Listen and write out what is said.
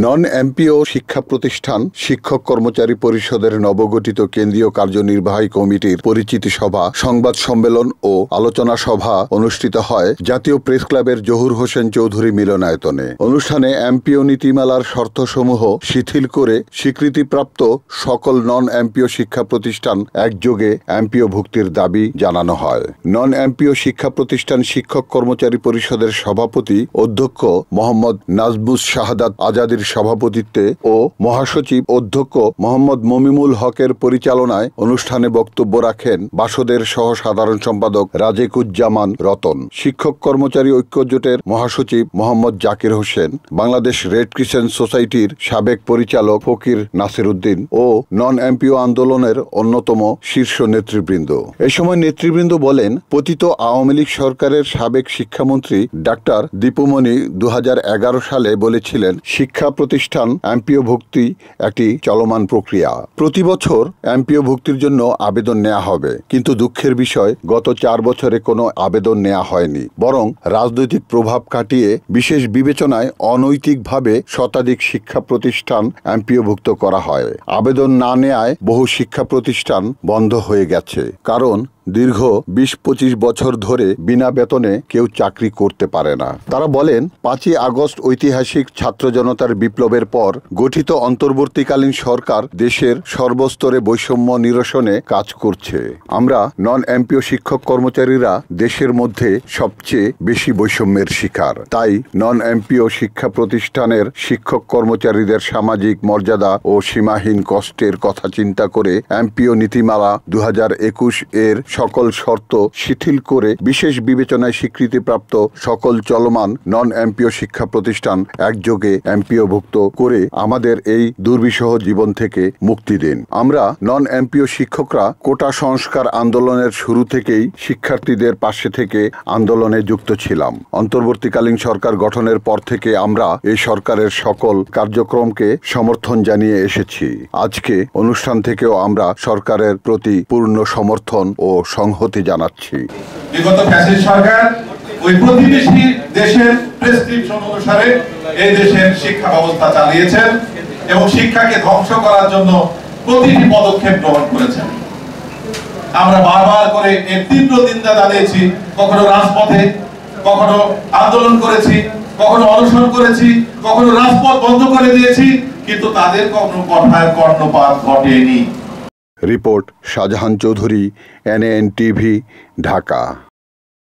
Non MPO শিক্ষা প্রতিষ্ঠান শিক্ষক কর্মচারী পরিষদের নবগঠিত কেন্দ্রীয় কার্যনির্বাহী কমিটির পরিচিতি সভা, সংবাদ সম্মেলন ও আলোচনা সভা অনুষ্ঠিত হয় জাতীয় প্রেস ক্লাবের জহুর হোসেন চৌধুরী মিলনায়তনে। অনুষ্ঠানে এমপিও নীতিমালার শর্তসমূহ শিথিল করে স্বীকৃতিপ্রাপ্ত সকল নন এমপিও শিক্ষা প্রতিষ্ঠান একযোগে এমপিও ভুক্তির দাবি জানানো হয়। নন এমপিও শিক্ষা প্রতিষ্ঠান শিক্ষক কর্মচারী পরিষদের সভাপতি অধ্যক্ষ মোহাম্মদ নাজমুস শাহাদাত আজাদের সভাপতিত্বে ও মহাসচিব অধ্যক্ষ মোহাম্মদ মমিনুল হকের পরিচালনায় অনুষ্ঠানে বক্তব্য রাখেন বাসদের সহ সাধারণ সম্পাদক রাজেকুজ্জামান রতন, শিক্ষক কর্মচারী ঐক্যজোটের মহাসচিব মোহাম্মদ জাকির হোসেন, বাংলাদেশ রেড ক্রিসেন্ট সোসাইটির সাবেক পরিচালক ফকির নাসির উদ্দিন ও নন এমপিও আন্দোলনের অন্যতম শীর্ষ নেতৃবৃন্দ। এ সময় নেতৃবৃন্দ বলেন, পতিত আওয়ামী লীগ সরকারের সাবেক শিক্ষামন্ত্রী ডাক্তার দীপুমণি 2011 সালে বলেছিলেন, শিক্ষা প্রতিষ্ঠান এমপিও ভুক্তি একটি চলমান প্রক্রিয়া। প্রতি বছর এমপিও ভুক্তির জন্য আবেদন নেওয়া হবে, কিন্তু দুঃখের বিষয় গত 4 বছরে কোনো আবেদন নেওয়া হয়নি, বরং রাজনৈতিক প্রভাব কাটিয়ে বিশেষ বিবেচনায় অনৈতিকভাবে শতাধিক শিক্ষা প্রতিষ্ঠান এমপিওভুক্ত করা হয়। আবেদন না নেয়ায় বহু শিক্ষা প্রতিষ্ঠান বন্ধ হয়ে গেছে, কারণ দীর্ঘ 20-25 বছর ধরে বিনা বেতনে কেউ চাকরি করতে পারে না। তারা বলেন, 5ই আগস্ট ঐতিহাসিক ছাত্র জনতার বিপ্লবের পর গঠিত অন্তর্বর্তীকালীন সরকার দেশের সর্বস্তরে বৈষম্য নিরসনে কাজ করছে। আমরা নন এমপিও শিক্ষক কর্মচারীরা দেশের মধ্যে সবচেয়ে বেশি বৈষম্যের শিকার। তাই নন এমপিও শিক্ষা প্রতিষ্ঠানের শিক্ষক কর্মচারীদের সামাজিক মর্যাদা ও সীমাহীন কষ্টের কথা চিন্তা করে এমপিও নীতিমালা 2021 এর সকল শর্ত শিথিল করে বিশেষ বিবেচনায় স্বীকৃতিপ্রাপ্ত সকল চলমান নন এমপিও শিক্ষা প্রতিষ্ঠান একযোগে এমপিওভুক্ত করে আমাদের এই দুর্বিষহ জীবন থেকে মুক্তি দিন। আমরা নন এমপিও শিক্ষকরা কোটা সংস্কার আন্দোলনের শুরু থেকেই শিক্ষার্থীদের পাশে থেকে আন্দোলনে যুক্ত ছিলাম। অন্তর্বর্তীকালীন সরকার গঠনের পর থেকে আমরা এই সরকারের সকল কার্যক্রমকে সমর্থন জানিয়ে এসেছি। আজকে অনুষ্ঠান থেকেও আমরা সরকারের প্রতি পূর্ণ সমর্থন ও সংহতি জানাচ্ছি। বিগত ফ্যাসিস্ট সরকার ওই প্রতিবেশী দেশের প্রেসক্রিপশন অনুসারে এই দেশের শিক্ষা ব্যবস্থা চালিয়েছেন এবং শিক্ষাকে ধ্বংস করার জন্য প্রতিটি পদক্ষেপ গ্রহণ করেছেন। আমরা বারবার করে এর তীব্র নিন্দা জানিয়েছি, কখনো রাজপথে, কখনো আন্দোলন করেছি, কখনো অনশন করেছি, কখনো রাজপথ বন্ধ করে দিয়েছি, কিন্তু তাদের কোনো কথার কর্ণপাত ঘটেনি। Report Shahjahan Chowdhury, NAN TV, Dhaka.